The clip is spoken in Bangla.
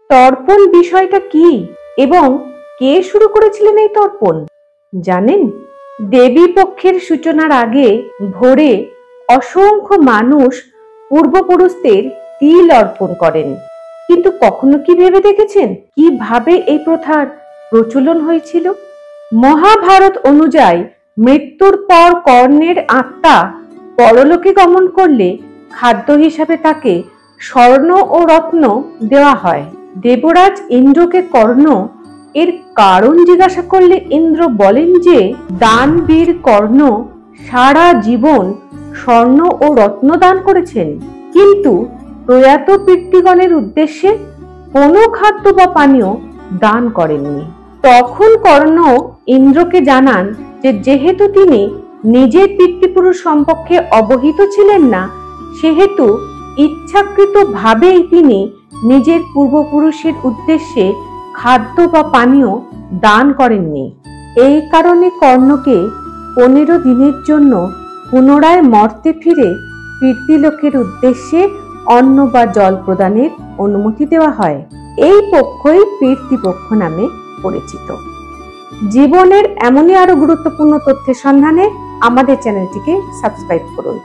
তর্পণ বিষয়টা কি এবং কে শুরু করেছিলেন এই তর্পণ জানেন? দেবী পক্ষের সূচনার আগে ভোরে অসংখ্য মানুষ পূর্বপুরুষদের তিল অর্পণ করেন। কিন্তু কখনো কি ভেবে দেখেছেন কিভাবে এই প্রথার প্রচলন হয়েছিল? মহাভারত অনুযায়ী মৃত্যুর পর কর্ণের আত্মা পরলোকে গমন করলে খাদ্য হিসাবে তাকে স্বর্ণ ও রত্ন দেওয়া হয়। দেবরাজ ইন্দ্রকে কর্ণ এর কারণ জিজ্ঞাসা করলে ইন্দ্র বলেন যে দানবীর কর্ণ সারা জীবন স্বর্ণ ও রত্ন দান করেছেন, কিন্তু প্রয়াত পিতৃগণের উদ্দেশ্যে কোনো খাদ্য বা পানীয় দান করেননি। তখন কর্ণ ইন্দ্রকে জানান যে যেহেতু তিনি নিজের পিতৃপুরুষ সম্পর্কে অবহিত ছিলেন না, সেহেতু ইচ্ছাকৃতভাবেই তিনি নিজের পূর্বপুরুষের উদ্দেশ্যে খাদ্য বা পানীয় দান করেননি। এই কারণে কর্ণকে 15 দিনের জন্য পুনরায় মর্তে ফিরে পিতৃলোকের উদ্দেশ্যে অন্ন বা জল প্রদানের অনুমতি দেওয়া হয়। এই পক্ষই পিতৃপক্ষ নামে পরিচিত। জীবনের এমনই আরো গুরুত্বপূর্ণ তথ্যের সন্ধানে আমাদের চ্যানেলটিকে সাবস্ক্রাইব করুন।